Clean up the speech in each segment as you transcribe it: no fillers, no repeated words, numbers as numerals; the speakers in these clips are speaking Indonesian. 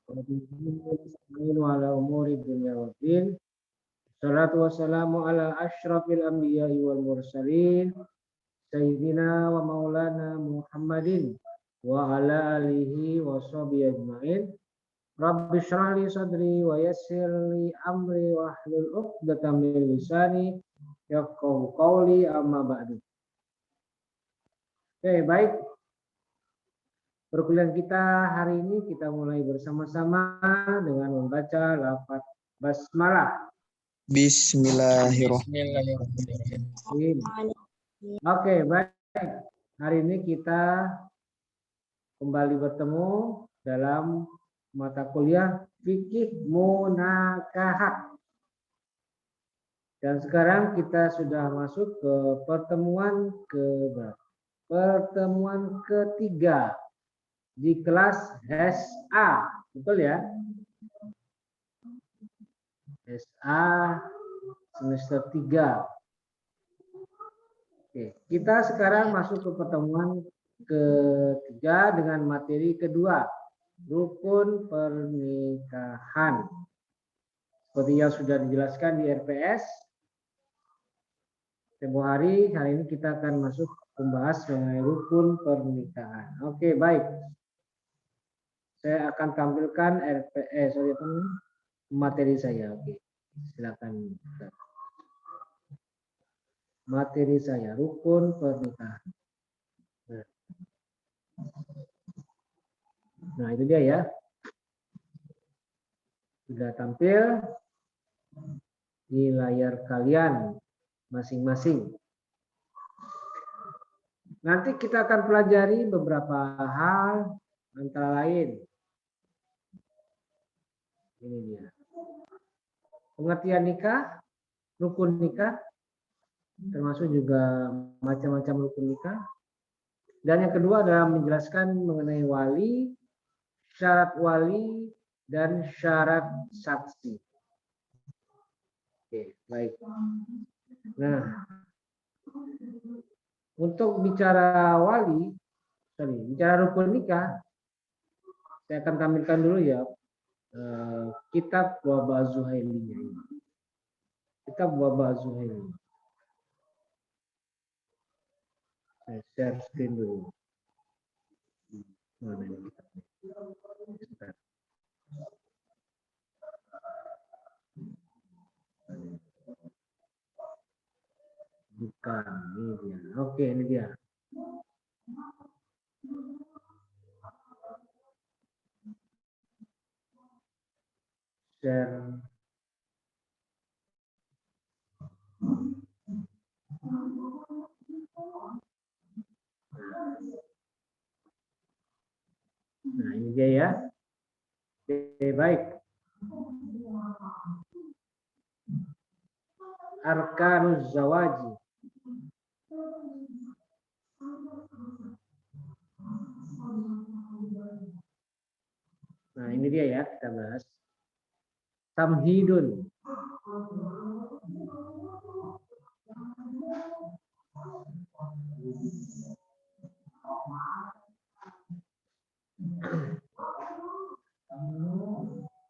wa ala umuri dunya waddin. Salatu wassalamu ala asyrafil anbiya'i wal mursalin sayyidina wa maulana Muhammadin wa ala alihi wa sahbihi ajmain. Rabbi shrah li sadri wa yassir li amri wa hlul 'uqdatam min lisani yafqahu qawli, amma ba'du. Oke, baik. Perkuliahan kita hari ini kita mulai bersama-sama dengan membaca lafaz basmalah. Bismillahirrahmanirrahim. Oke, baik. Hari ini kita kembali bertemu dalam mata kuliah fikih munakahat. Dan sekarang kita sudah masuk ke pertemuan ketiga di kelas SA, betul ya? SA semester 3. Oke, kita sekarang masuk ke pertemuan ketiga dengan materi kedua, rukun pernikahan. Seperti yang sudah dijelaskan di RPS tempo hari ini kita akan masuk membahas mengenai rukun pernikahan. Oke, baik. Saya akan tampilkan materi saya. Oke, silakan. Materi saya, rukun pernikahan. Nah, itu dia ya. Sudah tampil di layar kalian masing-masing. Nanti kita akan pelajari beberapa hal, antara lain ini dia. Pengertian nikah, rukun nikah, termasuk juga macam-macam rukun nikah. Dan yang kedua adalah menjelaskan mengenai wali, syarat wali, dan syarat saksi. Oke, baik. Nah, untuk bicara bicara rukun nikah, saya akan tampilkan dulu ya kitab Wabah Zuhailinya ini. Kitab Wabah Zuhaili. Saya share screen dulu. Mana ini kitabnya? Bukan, ini dia. Oke, ini dia. Share. Nah, ini dia ya. Oke, baik. Arkanuz Zawaji. Nah, ini dia ya, kita bahas. Tamhidun.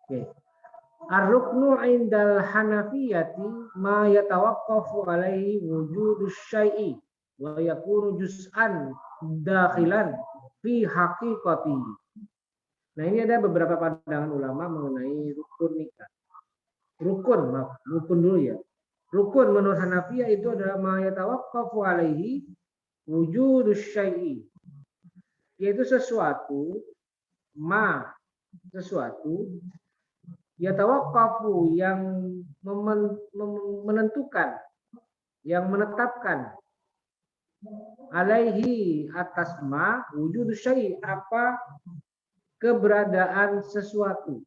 Oke. Ar-ruknu indal hanafiyati ma yatawaqqafu alaihi wujudus syai'i wa yakunu juz'an dakhilan fi haqiqatihi. Nah, ini ada beberapa pandangan ulama mengenai rukun nikah. Rukun dulu ya. Rukun menurut Hanafiyah itu adalah ma yatawaqqafu alaihi wujudus syai'i. Yaitu sesuatu yatawaqqafu yang menentukan, yang menetapkan alaihi atas ma wujudus syai'i, apa keberadaan sesuatu.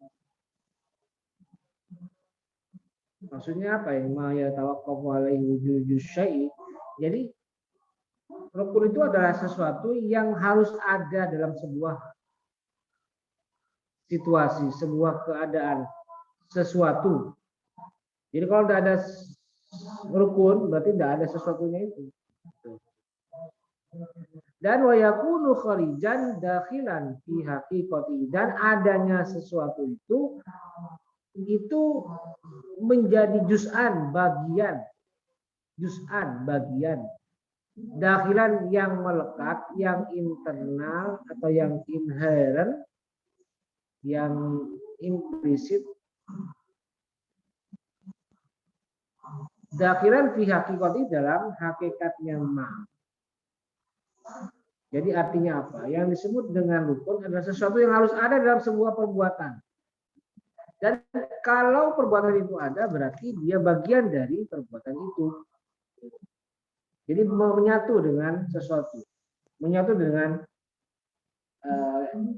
Maksudnya apa ya? Ma yatawaqqafu alaihi wujudus syai'i. Jadi rukun itu adalah sesuatu yang harus ada dalam sebuah situasi, sebuah keadaan, sesuatu. Jadi kalau tidak ada rukun, berarti tidak ada sesuatunya itu. Dan wa yakunu kharijan dakhilan fi haqiqati, dan adanya sesuatu itu menjadi juz'an bagian dakhilan yang melekat, yang internal atau yang inherent, yang implisit, dakhilan fi haqiqati, dalam hakikatnya ma. Jadi artinya apa? Yang disebut dengan rukun adalah sesuatu yang harus ada dalam sebuah perbuatan. Dan kalau perbuatan itu ada, berarti dia bagian dari perbuatan itu. Jadi menyatu dengan sesuatu, menyatu dengan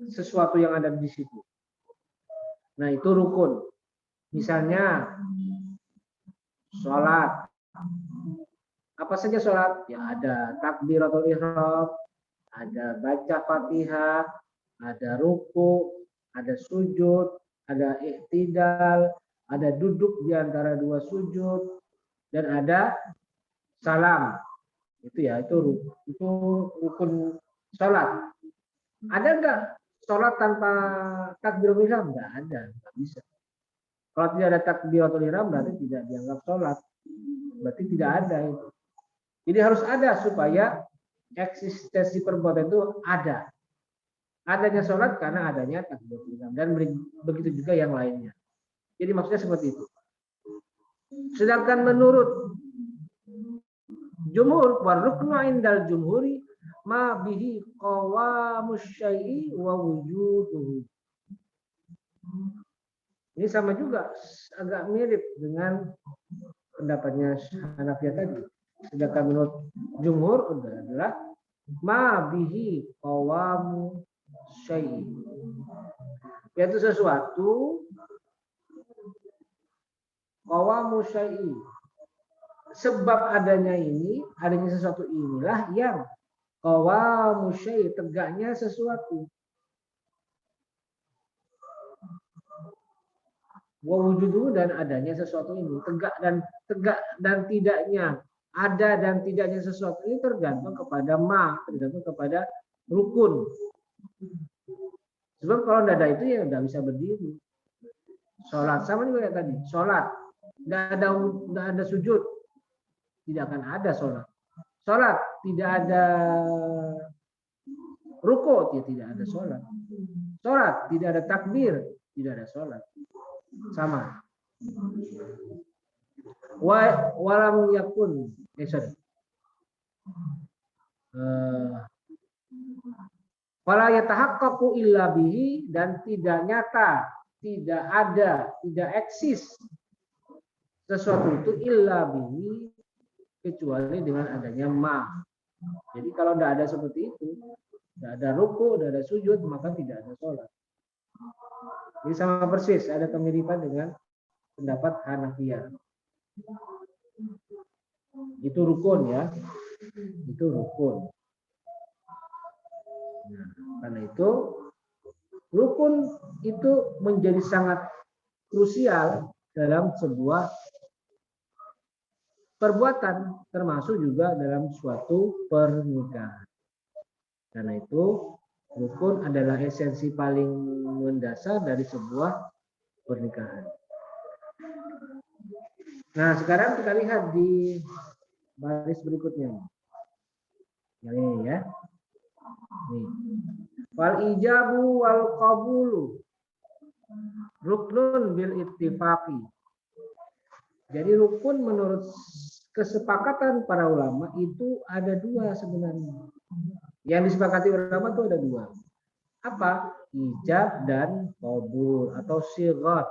sesuatu yang ada di situ. Nah, itu rukun. Misalnya sholat. Apa saja sholat? Ya ada takbiratul ihram, ada baca Fatihah, ada ruku, ada sujud, ada iktidal, ada duduk di antara dua sujud, dan ada salam. Itu ya, itu rukun sholat. Ada enggak sholat tanpa takbiratul ihram? Enggak ada, enggak bisa. Kalau tidak ada takbiratul ihram berarti tidak dianggap sholat. Berarti tidak ada itu. Jadi harus ada supaya eksistensi perbuatan itu ada. Adanya sholat karena adanya takbiratul ihram, dan begitu juga yang lainnya. Jadi maksudnya seperti itu. Sedangkan menurut jumhur, waruknu indal jumhuri ma bihi qawamus syai'i wa wujuduhu. Ini sama juga, agak mirip dengan pendapatnya Hanafiyah tadi. Sedangkan menurut jumhur adalah ma bihi qawamu syai'i, yaitu sesuatu qawamu syai'i, sebab adanya sesuatu inilah yang qawamu syai'i, tegaknya sesuatu, wa wujuduhu, dan adanya sesuatu ini, tegak dan tidaknya, ada dan tidaknya sesuatu ini tergantung kepada tergantung kepada rukun. Sebab kalau tidak ada itu ya tidak bisa berdiri. Sholat sama juga ya tadi. Sholat tidak ada sujud, tidak akan ada sholat. Sholat tidak ada ruku, ya tidak ada sholat. Sholat tidak ada takbir, tidak ada sholat. Sama. Walam yakun. Fala yatahaqqaqu illa bihi, dan tidak nyata, tidak ada, tidak eksis sesuatu itu illa bihi, kecuali dengan adanya ma. Jadi kalau tidak ada seperti itu, tidak ada ruku, tidak ada sujud, maka tidak ada sholat. Jadi sama persis, ada kemiripan dengan pendapat Hanafiyah. Itu rukun ya, itu rukun. Nah, karena itu rukun itu menjadi sangat krusial dalam sebuah perbuatan, termasuk juga dalam suatu pernikahan. Karena itu rukun adalah esensi paling mendasar dari sebuah pernikahan. Nah, sekarang kita lihat di baris berikutnya. Yang ini ya. Nih. Wal ijabu wal qabulu ruknun bil ittifaqi. Jadi rukun menurut kesepakatan para ulama itu ada dua sebenarnya. Yang disepakati ulama itu ada dua. Apa? Ijab dan qabul atau sigat.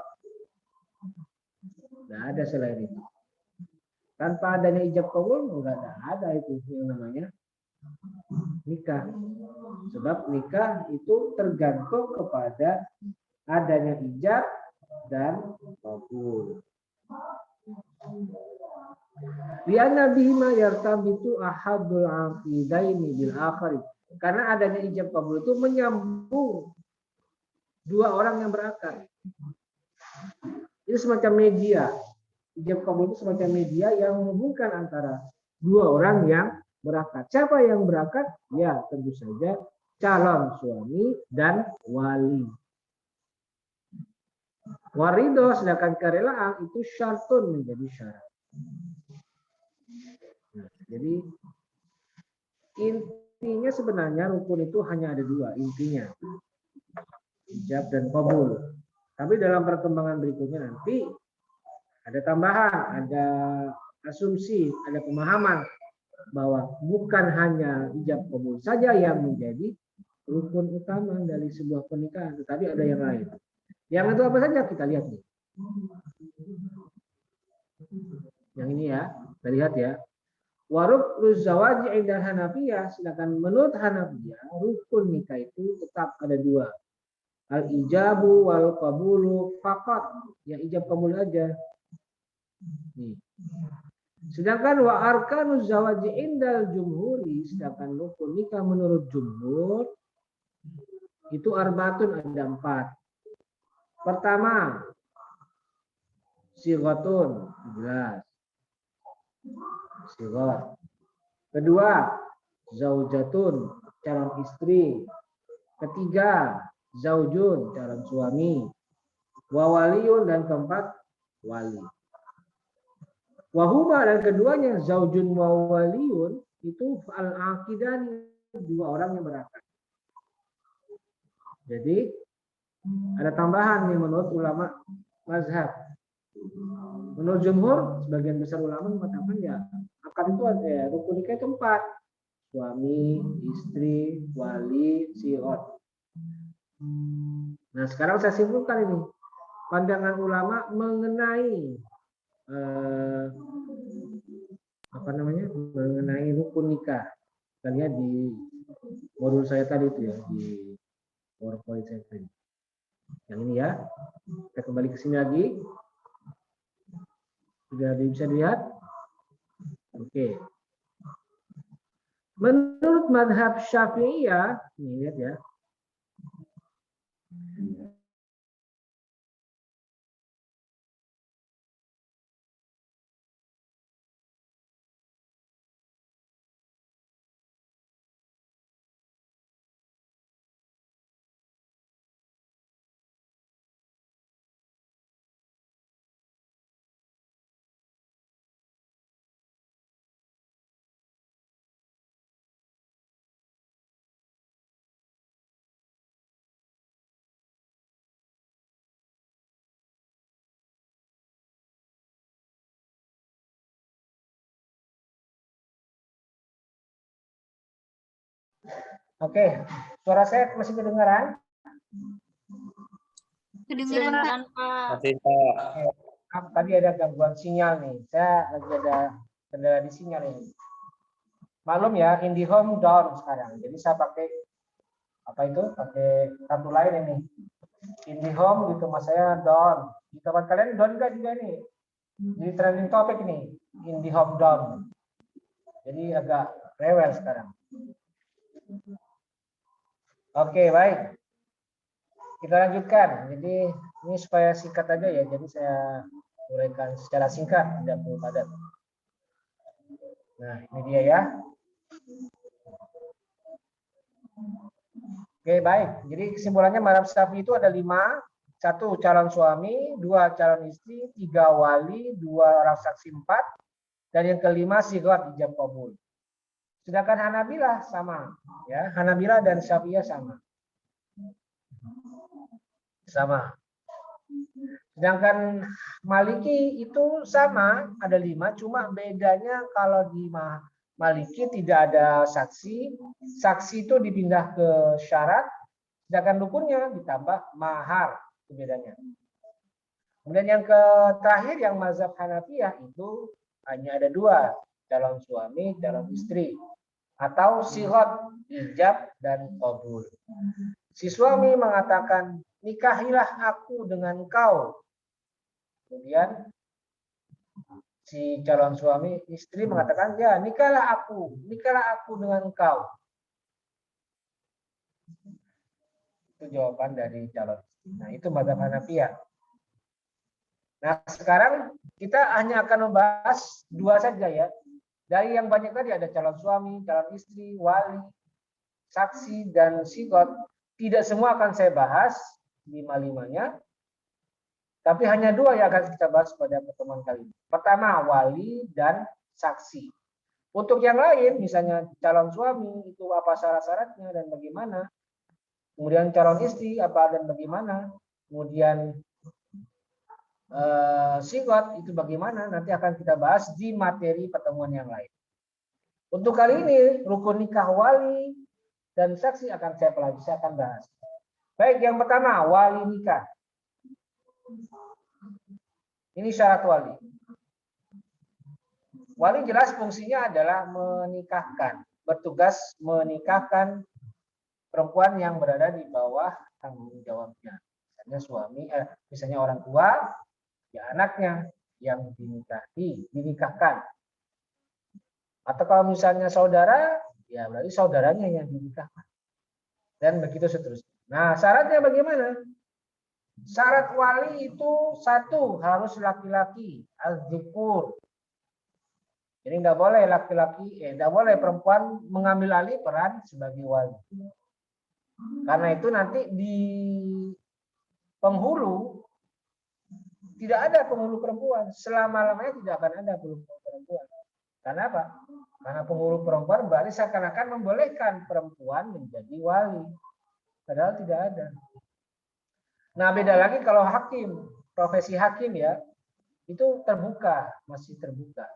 Tidak ada selain itu. Tanpa adanya ijab qabul enggak ada itu yang namanya nikah. Sebab nikah itu tergantung kepada adanya ijab dan qabul. Lianna bihima yartabitu ahadul aqidaini bil akhari. Karena adanya ijab qabul itu menyambung dua orang yang berakad. Itu semacam media. Ijab qabul itu semacam media yang menghubungkan antara dua orang yang berangkat. Siapa yang berangkat? Ya, tentu saja calon suami dan wali. Warido sedangkan kerelaan itu syartun menjadi syarat. Nah, jadi intinya sebenarnya rukun itu hanya ada dua intinya, ijab dan qabul. Tapi dalam perkembangan berikutnya nanti ada tambahan, ada asumsi, ada pemahaman bahwa bukan hanya ijab qabul saja yang menjadi rukun utama dari sebuah pernikahan, tetapi ada yang lain. Yang itu apa saja kita lihat nih. Yang ini ya, kita lihat ya. Waruk zawaji indah Hanafiyah, sedangkan menurut Hanafiyah rukun nikah itu tetap ada dua. Al ijabu wal qabulu faqat, yang ijab qabul aja. Nih. Sedangkan wa arkanu zawaji indal jumhuri, sedangkan rukun nikah menurut jumhur itu arbatun, ada 4. Pertama, sighatun, jelas. Sighat. Kedua, zaujatun, calon istri. Ketiga, zaujun, calon suami. Wawaliun, dan keempat, wali. Wahuma, dan keduanya, zaujun wawaliun, itu al-aqidani, dua orang yang berakad. Jadi, ada tambahan nih menurut ulama mazhab. Menurut jumhur, sebagian besar ulama mengatakan ya, akad itu ada ya, rukun nikah itu 4. Suami, istri, wali, sighat. Nah, sekarang saya simpulkan ini. Pandangan ulama mengenai mengenai rukun nikah. Kita lihat di modul saya tadi itu ya, di PowerPoint saya tadi. Yang ini ya. Kita kembali ke sini lagi. Sudah bisa dilihat? Oke. Menurut madhab Syafi'iyah, ini lihat ya. Oke, suara saya masih kedengaran? Kedengaran, Pak. Tadi ada gangguan sinyal nih. Saya lagi ada kendala di sinyal ini. Maklum ya, IndiHome down sekarang. Jadi saya pakai pakai kartu lain ini. IndiHome gitu, mas saya down. Di tempat kalian down juga nih. Jadi trending topik ini, IndiHome down. Jadi agak rewel sekarang. Oke, baik. Kita lanjutkan. Jadi ini supaya singkat aja ya. Jadi saya uraikan secara singkat, tidak perlu padat. Nah, ini dia ya. Oke, baik. Jadi kesimpulannya mazhab Syafi'i itu ada 5. 1 calon suami, 2 calon istri, 3 wali, 2 orang saksi, 4. Dan yang kelima sighat ijab qabul. Sedangkan Hanabilah sama, ya. Hanabilah dan Syafi'iyah sama. Sama. Sedangkan Maliki itu sama, ada 5, cuma bedanya kalau di Maliki tidak ada saksi, saksi itu dipindah ke syarat, sedangkan rukunnya ditambah mahar, itu bedanya. Kemudian yang terakhir yang mazhab Hanafiyah itu hanya ada 2, calon suami, calon istri, atau sighat ijab dan qabul. Si suami mengatakan, nikahilah aku dengan kau. Kemudian si calon suami istri mengatakan, ya nikahlah aku dengan kau. Itu jawaban dari calon istri. Nah, itu mazhab Hanafiyah. Nah, sekarang kita hanya akan membahas 2 saja ya. Dari yang banyak tadi ada calon suami, calon istri, wali, saksi, dan sigot. Tidak semua akan saya bahas, 5-5-nya. Tapi hanya 2 yang akan kita bahas pada pertemuan kali ini. Pertama, wali dan saksi. Untuk yang lain, misalnya calon suami, itu apa syarat-syaratnya dan bagaimana. Kemudian calon istri, apa dan bagaimana. Kemudian sigot, itu bagaimana. Nanti akan kita bahas di materi pertemuan yang lain. Untuk kali ini, rukun nikah wali dan saksi akan saya pelajari, saya akan bahas. Baik, yang pertama, wali nikah. Ini syarat wali. Wali jelas fungsinya adalah menikahkan, bertugas menikahkan perempuan yang berada di bawah tanggung jawabnya. Misalnya suami, misalnya orang tua, ya anaknya yang dinikahkan. Atau kalau misalnya saudara, ya berarti saudaranya yang dinikahkan. Dan begitu seterusnya. Nah, syaratnya bagaimana? Syarat wali itu 1, harus laki-laki, az-zukur. Jadi tidak boleh tidak boleh perempuan mengambil alih peran sebagai wali. Karena itu nanti di penghulu tidak ada penghulu perempuan. Selama-lamanya tidak akan ada penghulu perempuan. Karena apa? Karena penghulu perempuan berarti seakan-akan membolehkan perempuan menjadi wali. Padahal tidak ada. Nah, beda lagi kalau hakim, profesi hakim ya, itu terbuka, masih terbuka.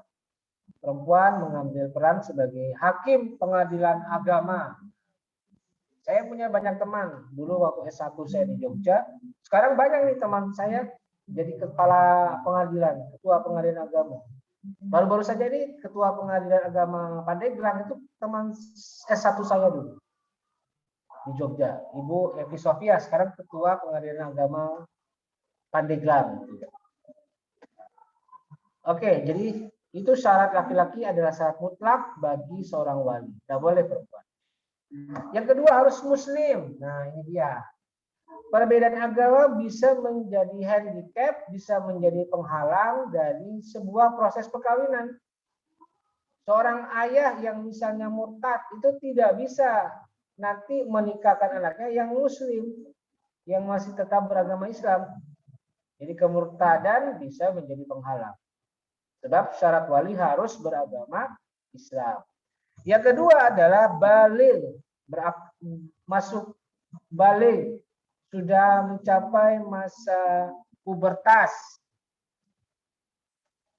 Perempuan mengambil peran sebagai hakim pengadilan agama. Saya punya banyak teman, dulu waktu S1 saya di Jogja, sekarang banyak nih teman saya jadi kepala pengadilan, ketua pengadilan agama. Baru-baru saja nih ketua pengadilan agama Pandeglang itu teman S1 saya dulu. Di Jogja, Ibu Evi Sofia sekarang ketua pengadilan agama Pandeglang. Oke, jadi itu syarat laki-laki adalah syarat mutlak bagi seorang wali, tidak boleh perempuan. Yang kedua harus muslim. Nah ini dia. Perbedaan agama bisa menjadi handicap, bisa menjadi penghalang dari sebuah proses perkawinan. Seorang ayah yang misalnya murtad itu tidak bisa nanti menikahkan anaknya yang muslim, yang masih tetap beragama Islam. Jadi kemurtadan bisa menjadi penghalang. Sebab syarat wali harus beragama Islam. Yang kedua adalah baligh, masuk baligh, sudah mencapai masa pubertas.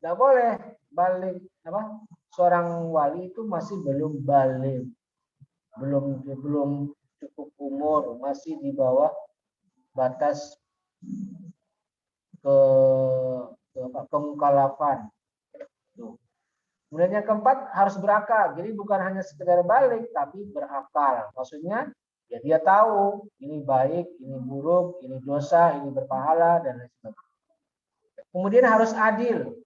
Tidak boleh baligh, seorang wali itu masih belum baligh. Belum cukup umur, masih di bawah batas kemukalafan. Kemudian yang keempat harus berakal. Jadi bukan hanya sekedar balik, tapi berakal. Maksudnya ya dia tahu ini baik, ini buruk, ini dosa, ini berpahala dan lain sebagainya. Kemudian harus adil.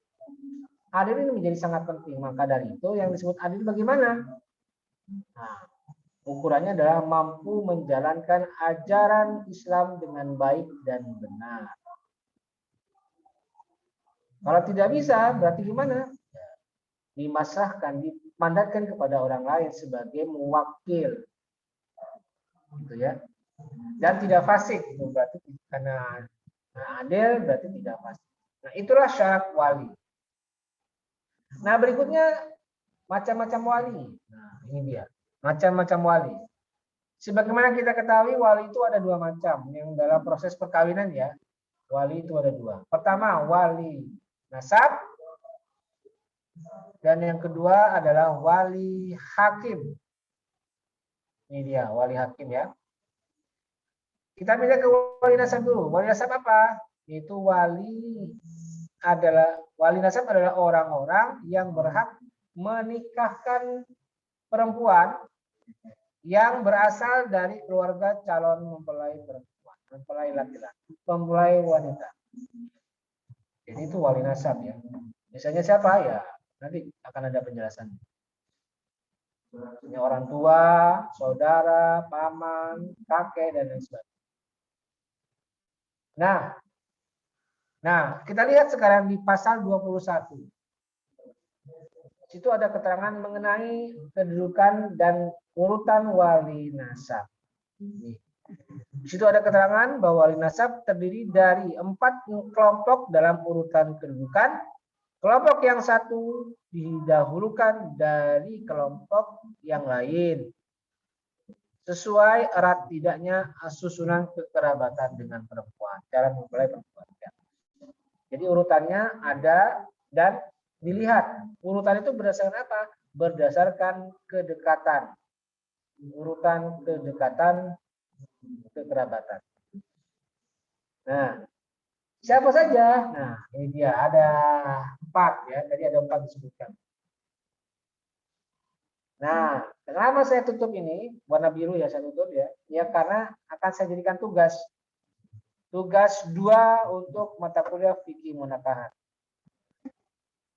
Adil ini menjadi sangat penting. Maka dari itu yang disebut adil bagaimana? Nah, ukurannya adalah mampu menjalankan ajaran Islam dengan baik dan benar. Kalau tidak bisa, berarti gimana? Dimasrahkan, dimandatkan kepada orang lain sebagai mewakil, gitu ya. Dan tidak fasik, itu berarti karena adil berarti tidak fasik. Nah itulah syarat wali. Nah berikutnya macam-macam wali. Nah ini dia macam-macam wali. Sebagaimana kita ketahui wali itu ada 2 macam. Yang dalam proses perkawinan ya, wali itu ada 2. Pertama wali nasab. Dan yang kedua adalah wali hakim. Ini dia wali hakim ya. Kita pindah ke wali nasab dulu. Wali nasab apa? Itu wali nasab adalah orang-orang yang berhak menikahkan perempuan yang berasal dari keluarga calon mempelai perempuan, mempelai laki-laki, mempelai wanita. Jadi itu wali nasab ya. Misalnya siapa ya? Nanti akan ada penjelasan. Ini orang tua, saudara, paman, kakek, dan lain sebagainya. Nah, kita lihat sekarang di pasal 21. Situ ada keterangan mengenai kedudukan dan urutan wali nasab. Di situ ada keterangan bahwa wali nasab terdiri dari 4 kelompok dalam urutan kedudukan. Kelompok yang satu didahulukan dari kelompok yang lain sesuai erat tidaknya susunan kekerabatan dengan perempuan. Cara mempelai perempuan. Jadi urutannya ada dan dilihat. Urutan itu berdasarkan apa? Berdasarkan kedekatan. Urutan kedekatan kekerabatan. Nah, siapa saja? Nah, ini dia ada 4 ya. Tadi ada 4 disebutkan. Nah, kenapa saya tutup ini warna biru ya saya tutup ya? Ya karena akan saya jadikan tugas. Tugas 2 untuk mata kuliah fikih munakahat.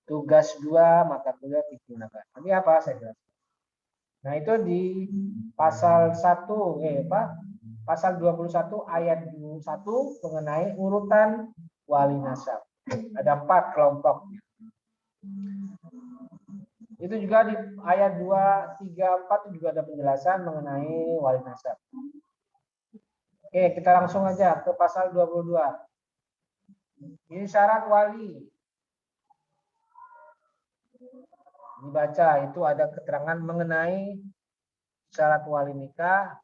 Tugas 2 mata kuliah fikih munakahat. Ini apa saya jelaskan. Nah, itu di pasal 1 pasal 21 ayat 1 mengenai urutan wali nasab. Ada 4 kelompok. Itu juga di ayat 2, 3, 4 juga ada penjelasan mengenai wali nasab. Oke, kita langsung aja ke pasal 22. Ini syarat wali. Dibaca itu ada keterangan mengenai syarat wali nikah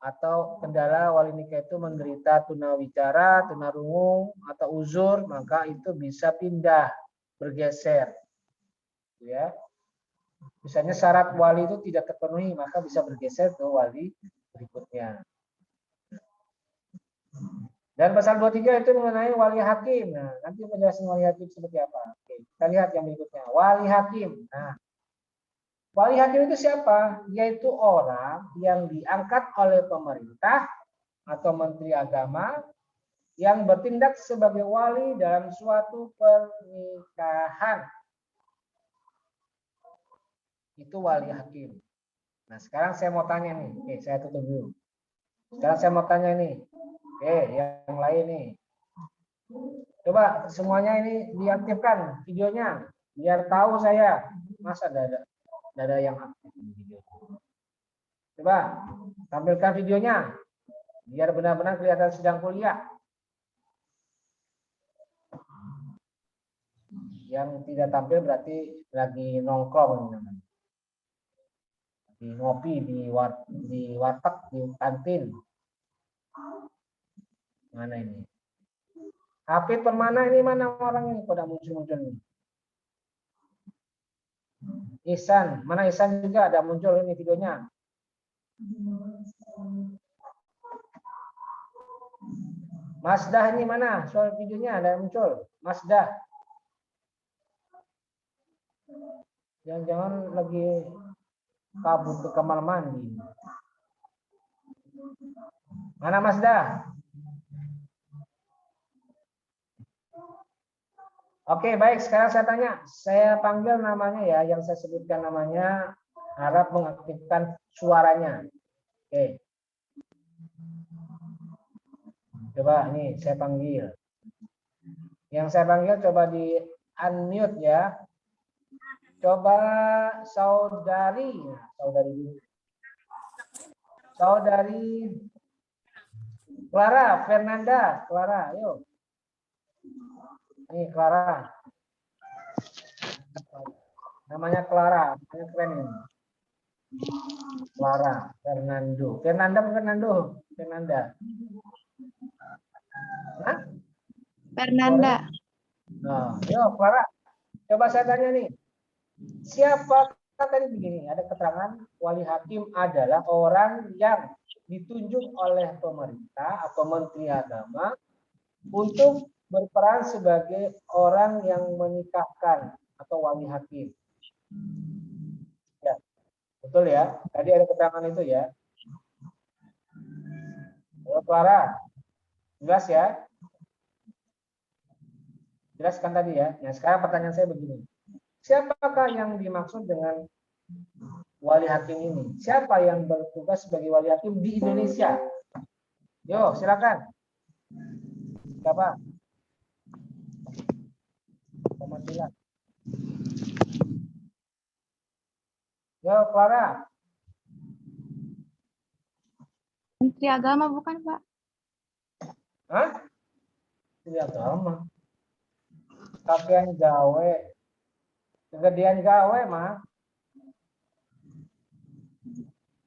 atau kendala wali nikah itu menderita tunawicara, tunarungu atau uzur, maka itu bisa pindah, bergeser. Ya. Misalnya syarat wali itu tidak terpenuhi, maka bisa bergeser ke wali berikutnya. Dan pasal 23 itu mengenai wali hakim. Nah, nanti penjelasan wali hakim seperti apa. Oke, kita lihat yang berikutnya. Wali hakim. Nah, wali hakim itu siapa? Yaitu orang yang diangkat oleh pemerintah atau menteri agama yang bertindak sebagai wali dalam suatu pernikahan. Itu wali hakim. Nah, sekarang saya mau tanya nih. Oke, saya tutup dulu. Sekarang saya mau tanya nih. Oke, yang lain nih. Coba semuanya ini diaktifkan videonya. Biar tahu saya. Masa ada yang aktif di video. Coba tampilkan videonya. Biar benar-benar kelihatan sedang kuliah. Yang tidak tampil berarti lagi nongkrong namanya. Di ngopi di warteg, di kantin. Mana ini? Hafid Permana ini mana orang ini? Kok muncul-muncul ini? Ihsan, mana Ihsan juga ada muncul ini videonya. Masdah ini mana? Soal videonya ada muncul. Masdah. Jangan-jangan lagi kabur ke kamar mandi. Mana Masdah? Oke, baik. Sekarang saya tanya. Saya panggil namanya ya, yang saya sebutkan namanya, harap mengaktifkan suaranya. Oke. Coba nih, saya panggil. Yang saya panggil coba di unmute ya. Coba saudari. Saudari Clara Fernanda. Clara, yuk. Nih Clara. Namanya Clara, namanya keren ini. Clara Fernando. Fernanda. Hah? Fernanda. Nah, yuk Clara. Coba saya tanya nih. Siapa tadi begini? Ada keterangan wali hakim adalah orang yang ditunjuk oleh pemerintah atau menteri agama untuk berperan sebagai orang yang menikahkan atau wali hakim. Ya, betul ya. Tadi ada keterangan itu ya. Halo Clara, jelas ya? Jelaskan tadi ya. Nah, sekarang pertanyaan saya begini. Siapakah yang dimaksud dengan wali hakim ini? Siapa yang bertugas sebagai wali hakim di Indonesia? Yo, silakan. Siapa? Komasilah. Yo, Clara. Menteri Agama bukan, Pak? Hah? Menteri Agama. Kakean gawe. Kegedean gawe, mah.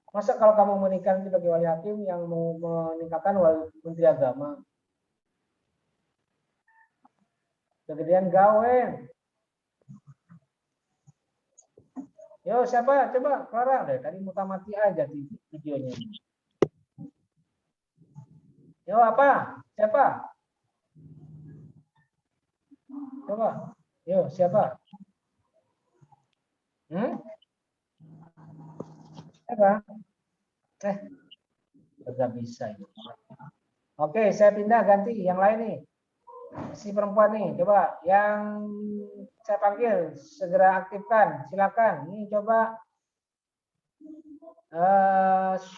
Masa kalau kamu menikah sebagai wali hakim yang mau menikahkan menteri agama? Kegedean gawe. Yo, siapa? Coba, Clara. Deh, tadi muta mati aja di videonya. Yo, apa? Siapa? Coba. Yo, siapa? Siapa? Nggak bisa. Oke, saya pindah ganti yang lain nih. Si perempuan nih, coba yang saya panggil segera aktifkan, silakan. Ini coba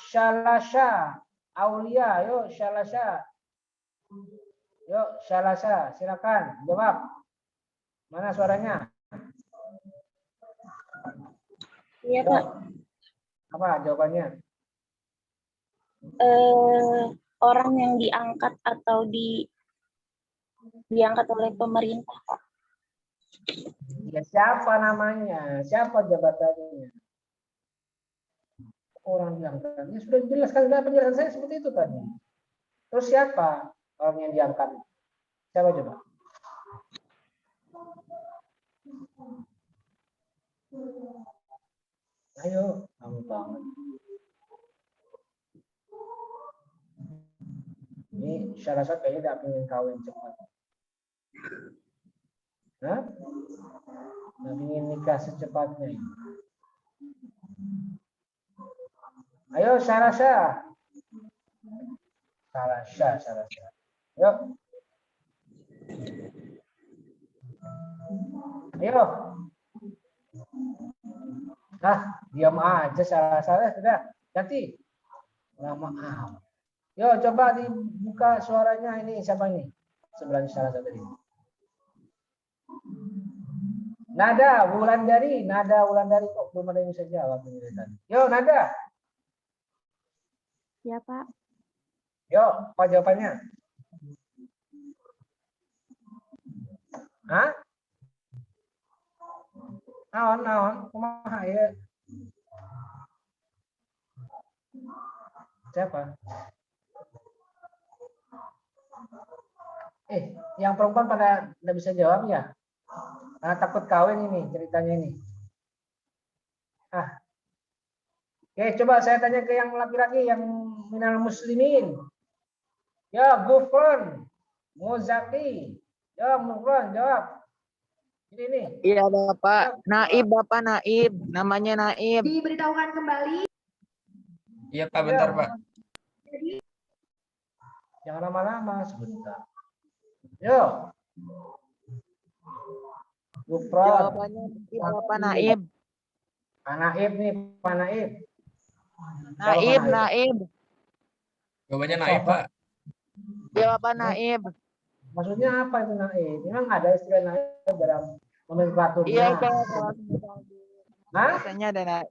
Shalasha Aulia, yuk Shalasha, yuk Shalasha, silakan jawab. Mana suaranya? Iya, Pak. Apa jawabannya? Orang yang diangkat atau diangkat oleh pemerintah, Pak. Ya, siapa namanya? Siapa jabatannya? Orang diangkat. Ya, sudah dijelaskan dalam penjelasan saya seperti itu tadi. Terus siapa orang yang diangkat? Siapa coba? Ayo, kamu banget. Ini salah satu kayaknya tidak ingin kawin cepat. Hah? Tidak ingin nikah secepatnya. Ayo, Sarasha. Sarasha. Yuk. Ayo. Diam aja Sarasha. Sudah, ganti. Lama amat. Yo, coba dibuka suaranya ini siapa ini? Sebelahnya Sarasha tadi. Nada Wulandari kok belum ada yang bisa jawab ini tadi. Yo, Nada. Ya, Pak. Yo, apa jawabannya? Hah? Naon, kumaha ya? Siapa? Yang perempuan pada tidak bisa jawab ya? Karena takut kawin ini ceritanya ini. Oke, coba saya tanya ke yang laki-laki yang minal muslimin. Ya, Gufron, Muzaki. Ya, Gufron, jawab. Ini. Iya, Bapak. Naib, Bapak Naib. Namanya Naib. Diberitahukan kembali. Iya, Pak, bentar, Pak. Jangan lama-lama, sebentar. Yo. Gufron. Jawabannya Bapak Naib. Pak Naib nih, Pak Naib. Naib. Jawabannya naib, Pak. Ya, Bapak Naib. Maksudnya apa itu naib? Memang ada istilah naib dalam nomenklaturnya. Iya, Hah? biasanya ada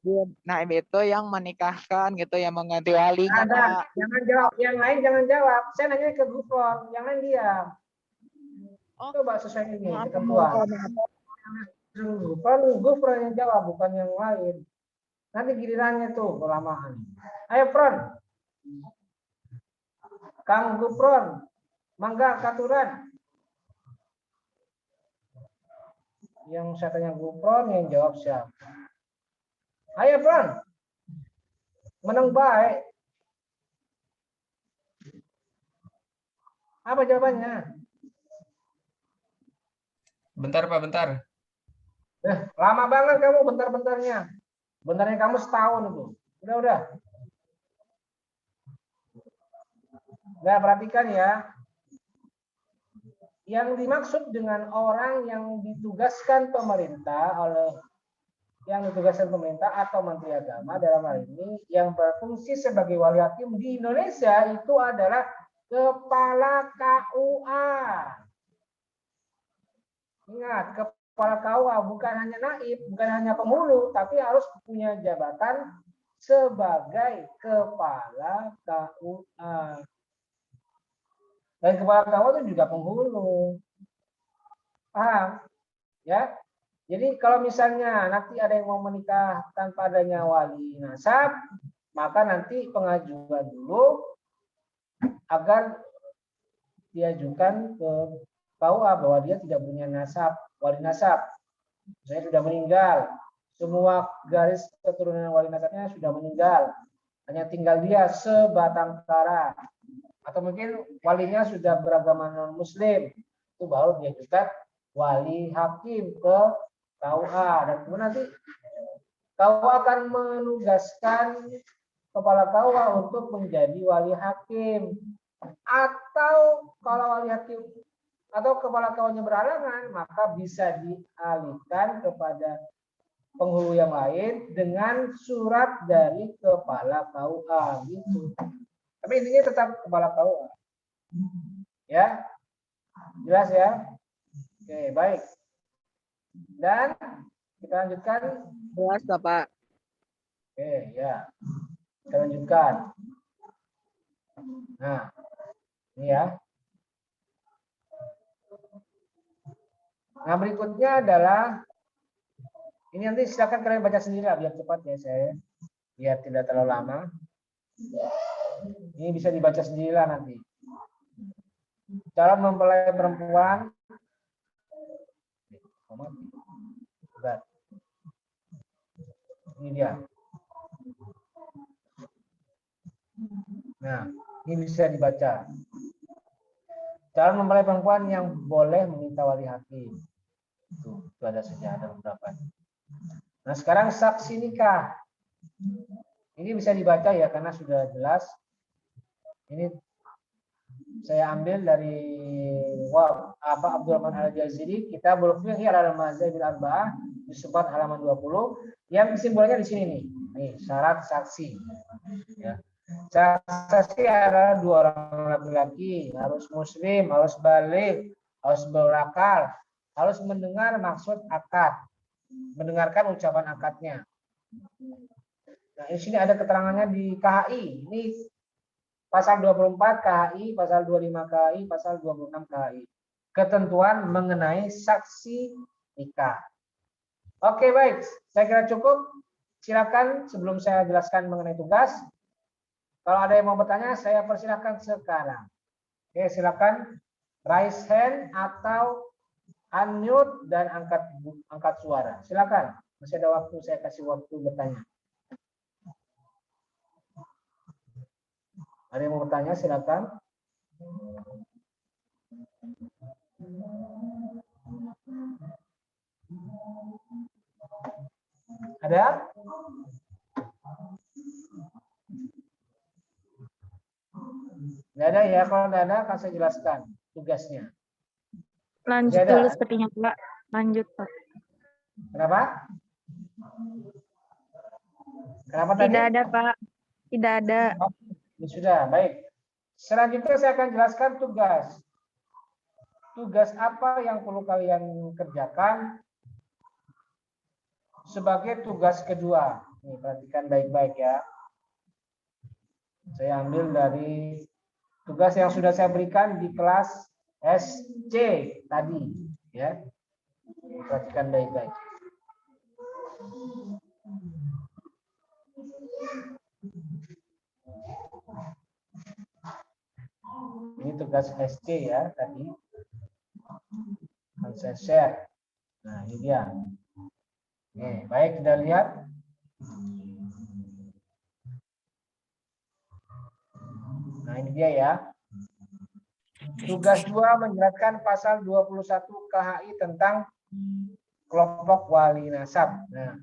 naib itu yang menikahkan gitu, yang mengganti walinya, Ada. Pak. Jangan jawab. Yang lain jangan jawab. Saya nanya ke Gufron. Yang lain diam. Coba sesuai ini, ketentuan. Gufron yang jawab, bukan yang lain. Nanti gilirannya tuh kelamaan. Ayo, Fron. Kang Gufron. Mangga katuran. Yang saya tanya Gufron, yang jawab siapa? Ayo, Fron. Menang baik. Apa jawabannya? Bentar, Pak, bentar. Lama banget kamu bentar-bentarnya. Bentarnya kamu setahun itu. Udah. Nah, perhatikan ya. Yang dimaksud dengan orang yang ditugaskan pemerintah atau menteri agama dalam hal ini yang berfungsi sebagai wali hakim di Indonesia itu adalah kepala KUA. Ingat, kepala KUA, bukan hanya naib, bukan hanya penghulu, tapi harus punya jabatan sebagai kepala KUA. Dan kepala KUA itu juga penghulu. Paham? Ya. Jadi kalau misalnya nanti ada yang mau menikah tanpa adanya wali nasab, maka nanti pengajuan dulu agar diajukan ke KUA bahwa dia tidak punya nasab, wali nasab. Saya sudah meninggal, semua garis keturunan wali nasabnya sudah meninggal, hanya tinggal dia sebatang kara, atau mungkin walinya sudah beragama non muslim, itu baru diajukan wali hakim ke KUA, dan kemudian nanti KUA akan menugaskan kepala KUA untuk menjadi wali hakim. Atau kalau wali hakim atau kepala KUA-nya berhalangan, maka bisa dialihkan kepada penghulu yang lain dengan surat dari kepala KUA gitu. Tapi intinya tetap kepala KUA. Ya. Jelas ya? Oke, baik. Dan kita lanjutkan. Jelas, Bapak. Oke, ya. Kita lanjutkan. Nah, ini ya. Nah, berikutnya adalah ini, nanti silakan kalian baca sendiri lah biar cepat ya saya. Biar tidak terlalu lama. Ini bisa dibaca sendiri lah nanti. Cara mempelai perempuan. Ini dia. Nah, ini bisa dibaca. Calon mempelai perempuan yang boleh meminta wali hakim. Itu ada saja, ada beberapa. Nah, sekarang saksi nikah. Ini bisa dibaca ya karena sudah jelas. Ini saya ambil dari Abdurrahman Al-Jaziri, Kitabul Fiqh al-Mazhab al-Arba'ah, disebut halaman 20, yang simbolnya di sini nih. Nih, syarat saksi. Ya. Syarat saksi adalah 2 orang laki-laki, harus muslim, harus balik, harus berakal, harus mendengar maksud akad, mendengarkan ucapan akadnya. Nah, di sini ada keterangannya di KHI. Ini pasal 24 KHI, pasal 25 KHI, pasal 26 KHI. Ketentuan mengenai saksi nikah. Oke, baik. Saya kira cukup. Silakan sebelum saya jelaskan mengenai tugas. Kalau ada yang mau bertanya, saya persilakan sekarang. Oke, silakan raise hand atau unmute dan angkat suara. Silakan. Masih ada waktu, saya kasih waktu bertanya. Ada yang mau bertanya, silakan. Ada? Nggak ada ya, kalau nggak ada akan saya jelaskan tugasnya. Lanjut Nggak ada. dulu sepertinya, Pak. Lanjut, Pak. Kenapa? Kenapa tadi? Tidak ada, Pak. Tidak ada. Ya, sudah, baik. Selanjutnya saya akan jelaskan tugas. Tugas apa yang perlu kalian kerjakan sebagai tugas kedua. Nih, perhatikan baik-baik ya. Saya ambil dari tugas yang sudah saya berikan di kelas SC tadi, ya. Perhatikan baik-baik. Ini tugas SC ya tadi. Akan saya share. Nah, ini dia. Oke, baik, kita lihat. Nah, ini dia ya. Tugas 2 menjelaskan pasal 21 KHI tentang kelompok wali nasab. Nah,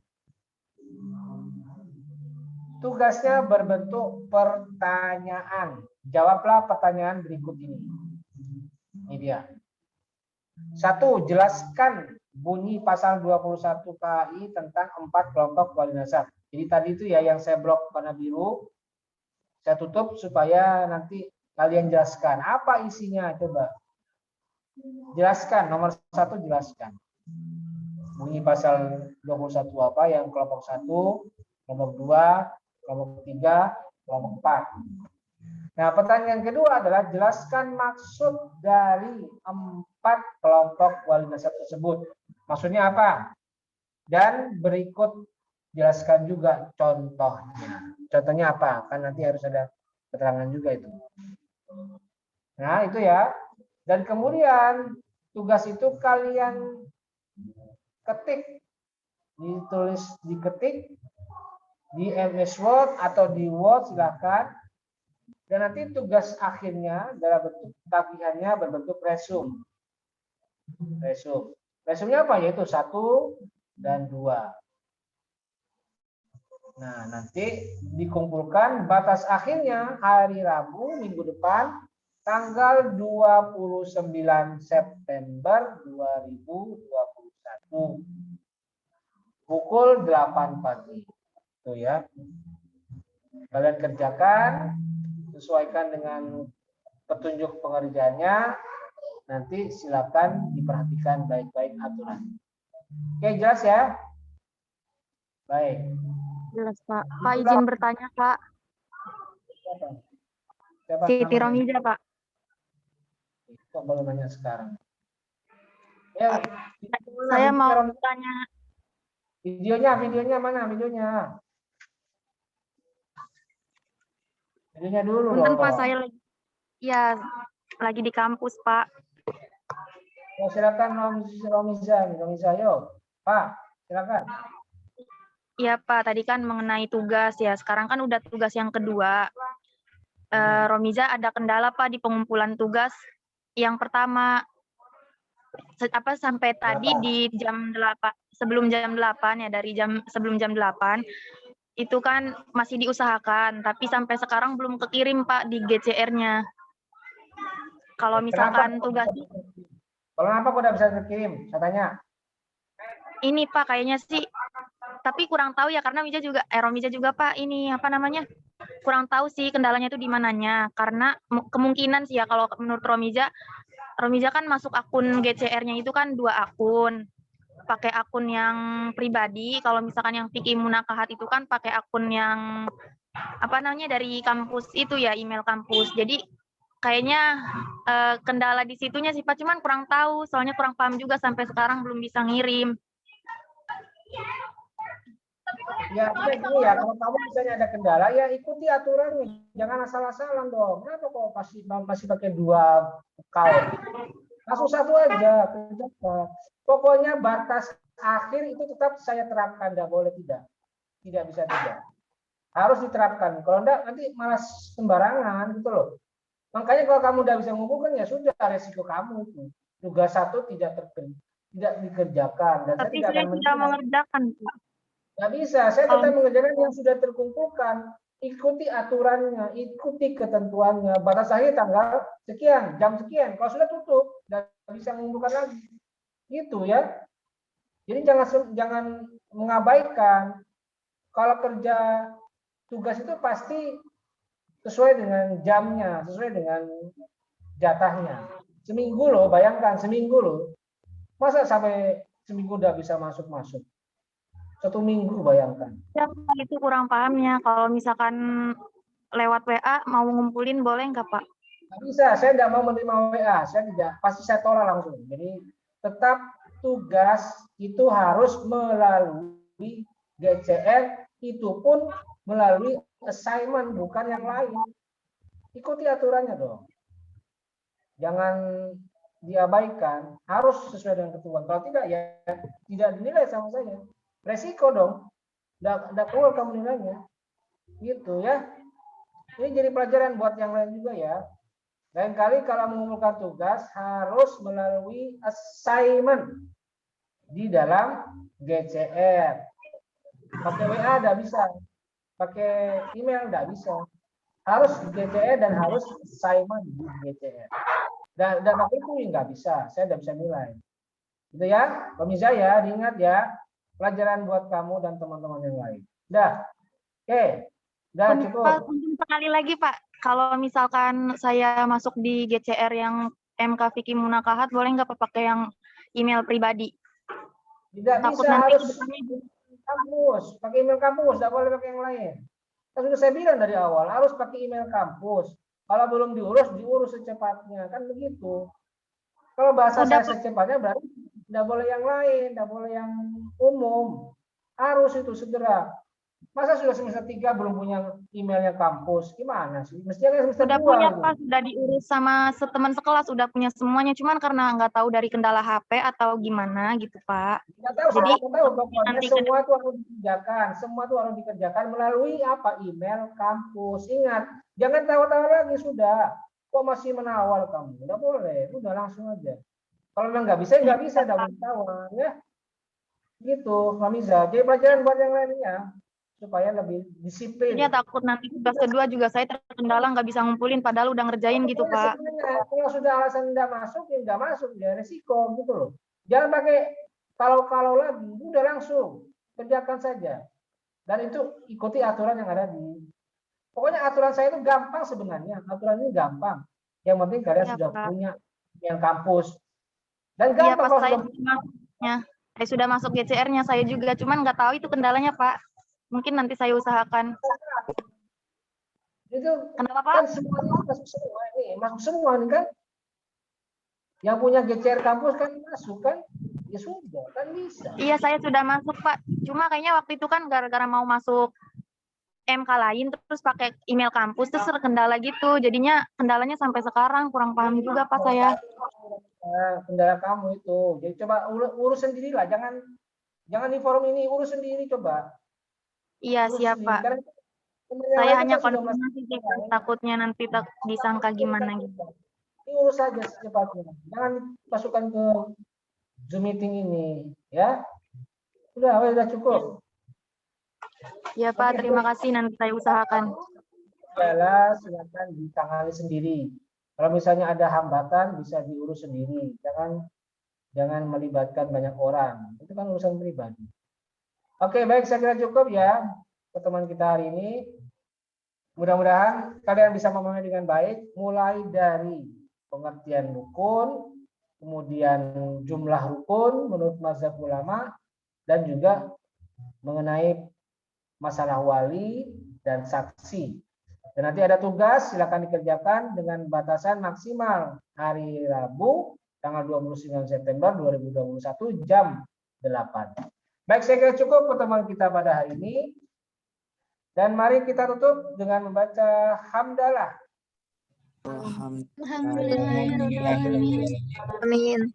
tugasnya berbentuk pertanyaan. Jawablah pertanyaan berikut ini. Ini dia. 1. Jelaskan bunyi pasal 21 KHI tentang 4 kelompok wali nasab. Jadi tadi itu ya yang saya blok warna biru. Saya tutup supaya nanti kalian jelaskan. Apa isinya? Coba. Jelaskan. Nomor 1 jelaskan. bunyi pasal 21 apa yang kelompok 1, kelompok 2, kelompok 3, kelompok 4. Nah, pertanyaan kedua adalah jelaskan maksud dari 4 kelompok wali nasab tersebut. Maksudnya apa? Dan berikut jelaskan juga contohnya. Contohnya apa? Kan nanti harus ada keterangan juga itu. Nah, itu ya. Dan kemudian tugas itu kalian ketik, diketik di MS Word atau di Word silakan. Dan nanti tugas akhirnya dalam bentuk tagihannya berbentuk resume. Resumenya apa? Yaitu 1 dan 2. Nah, nanti dikumpulkan batas akhirnya hari Rabu minggu depan tanggal 29 September 2021 pukul 8 pagi. Itu ya. Kalian kerjakan, sesuaikan dengan petunjuk pengerjaannya. Nanti silakan diperhatikan baik-baik aturan. Oke, jelas ya? Baik. Jelas, Pak. Pak, izin bertanya, Pak. Siapa Siti namanya? Romiza, Pak. Kok baru nanya sekarang? Ya, Saya mau bertanya. videonya mana? Videonya dulu Punten, dong. Pak, saya lagi di kampus, Pak. Ya, silakan Romiza, yuk. Pak, silakan. Iya, Pak. Tadi kan mengenai tugas ya. Sekarang kan udah tugas yang kedua. Romiza ada kendala, Pak, di pengumpulan tugas. Yang pertama, sampai tadi di jam 8, sebelum jam 8 ya, sebelum jam 8, itu kan masih diusahakan, tapi sampai sekarang belum kekirim, Pak, di GCR-nya. Kalau misalkan tugas Kenapa kok udah bisa terkirim? Saya tanya. ini, Pak, kayaknya sih, tapi kurang tahu ya, karena Romiza juga, Pak, ini apa namanya, kurang tahu sih kendalanya itu di mananya, karena kemungkinan sih ya, kalau menurut Romiza kan masuk akun GCR-nya itu kan 2 akun, pakai akun yang pribadi, kalau misalkan yang Fikih Munakahat itu kan pakai akun yang apa namanya dari kampus itu ya, email kampus. Jadi kayaknya kendala di situnya sih, Pak, cuman kurang tahu, soalnya kurang paham juga sampai sekarang belum bisa ngirim. Ya, gini ya, kalau kamu misalnya ada kendala, ya ikuti aturannya. Jangan asal-asalan dong. Kenapa kok masih pakai 2 account? Langsung 1 aja. Kerjakan. Pokoknya batas akhir itu tetap saya terapkan. Nggak boleh tidak. Tidak bisa tidak. Harus diterapkan. Kalau enggak, nanti malah sembarangan gitu loh. Makanya kalau kamu udah bisa mengumpulkan, ya sudah, resiko kamu. Tugas 1 tidak dikerjakan. Dan Tapi saya tidak tidak mengerjakan, Pak. Nggak bisa, saya tetap mengerjakan yang sudah terkumpulkan. Ikuti aturannya, ikuti ketentuannya. Batas akhir tanggal sekian, jam sekian. Kalau sudah tutup, nggak bisa mengumpulkan lagi. Gitu ya. Jadi jangan mengabaikan. Kalau kerja tugas itu pasti sesuai dengan jamnya, sesuai dengan jatahnya. Seminggu loh, bayangkan seminggu loh. Masa sampai seminggu udah bisa masuk-masuk? 1 minggu bayangkan. Ya, itu kurang pahamnya. Kalau misalkan lewat WA mau ngumpulin boleh nggak, Pak? Nggak bisa, saya tidak mau menerima WA, saya tidak, pasti saya tolak langsung. Jadi tetap tugas itu harus melalui GCR, itu pun melalui assignment, bukan yang lain. Ikuti aturannya dong. Jangan diabaikan, harus sesuai dengan ketentuan. Kalau tidak, ya tidak dinilai sama saya. Resiko dong, tidak keluar kamu nilainya, gitu ya. Ini jadi pelajaran buat yang lain juga ya. Lain kali kalau mengumpulkan tugas harus melalui assignment di dalam GCR. Pakai WA tidak bisa, pakai email tidak bisa. Harus GCR dan harus assignment di GCR. Dan pakai itu nggak bisa, saya tidak bisa nilai. Gitu ya, Romiza ya, diingat ya. Pelajaran buat kamu dan teman-teman yang lain. Dah. Oke. Dah cukup. Pak, sekali lagi, Pak. Kalau misalkan saya masuk di GCR yang MK Fikih Munakahat, boleh nggak, Pak, pakai yang email pribadi? Tidak Takut bisa, nanti harus ke depannya. kampus, pakai email kampus, tidak boleh pakai yang lain. Kan sudah saya bilang dari awal, harus pakai email kampus. Kalau belum diurus secepatnya, kan begitu. Kalau bahasa Udah, saya secepatnya berarti tidak boleh yang lain, tidak boleh yang umum. Harus itu segera. Masa sudah semester 3 belum punya emailnya kampus? Gimana sih? Mestinya kan semester udah 2 punya itu. Pak, sudah diurus sama teman sekelas, udah punya semuanya. Cuman karena nggak tahu dari kendala HP atau gimana gitu Pak. Nggak tahu, Jadi saya nggak tahu. Pokoknya nanti semua itu harus dikerjakan. Semua itu harus dikerjakan melalui apa? Email kampus. Ingat, jangan tahu-tahu lagi sudah. Kok masih menawar kamu? Nggak boleh. Udah langsung aja. Kalau memang nggak bisa, nggak bisa. Nggak tawar. Ya, gitu, Famiza. Jadi pelajaran buat yang lainnya supaya lebih disiplin. jadinya takut nanti tugas kedua juga saya terkendala nggak bisa ngumpulin padahal udah ngerjain gitu Pak. Sebenarnya kalau sudah alasan tidak masuk, ya nggak masuk, ya resiko gitu loh. Jangan pakai kalau lagi, udah langsung kerjakan saja. Dan itu ikuti aturan yang ada di. Pokoknya aturan saya itu gampang sebenarnya. Aturan ini gampang. Yang penting kalian Iya, sudah Pak. punya yang kampus. Dan Iya gampang Pak, kalau saya sudah sudah masuknya. Saya sudah masuk GCR-nya saya juga, cuman nggak tahu itu kendalanya Pak. Mungkin nanti saya usahakan. itu Kenapa kan Pak? semuanya masuk semua ini, masuk semua nih kan. Yang punya GCR kampus kan masuk kan? Ya sudah, kan bisa. Iya saya sudah masuk Pak. Cuma kayaknya waktu itu kan gara-gara mau masuk MK lain terus pakai email kampus terus terkendala gitu. Jadinya kendalanya sampai sekarang kurang paham juga Pak saya. Kendala kamu itu. Jadi coba urus sendirilah, jangan di forum ini, urus sendiri coba. Iya Urus siap sendiri. Pak. Karena teman yang Saya lain hanya kan sudah konfirmasi sih Pak. Takutnya nanti disangka gimana gitu. ini urus saja secepatnya. Jangan masukkan ke Zoom meeting ini, ya. Sudah cukup. Iya Pak, terima kasih nanti saya usahakan. Adalah silakan ditangani sendiri. Kalau misalnya ada hambatan bisa diurus sendiri. Jangan melibatkan banyak orang. Itu kan urusan pribadi. Oke, baik, saya kira cukup ya pertemuan kita hari ini. Mudah-mudahan kalian bisa memahami dengan baik, mulai dari pengertian rukun, kemudian jumlah rukun menurut mazhab ulama, dan juga mengenai masalah wali dan saksi. Dan nanti ada tugas, silakan dikerjakan dengan batasan maksimal hari Rabu, tanggal 29 September 2021 jam 8. Baik, saya kira cukup pertemuan kita pada hari ini. Dan mari kita tutup dengan membaca hamdalah. Amin.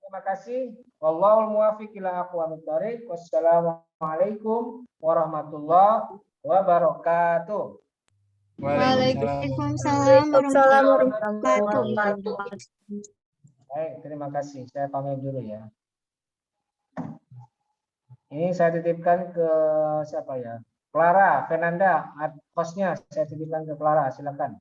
Terima kasih. Wallahul muwaffiq ila aqwamit thoriq. Wassalamualaikum warahmatullahi wabarakatuh. Waalaikumsalam warahmatullahi wabarakatuh. Baik, terima kasih. Saya pamit dulu ya. Ini saya titipkan ke siapa ya? Clara, Fernanda, hostnya saya titipkan ke Clara, silakan.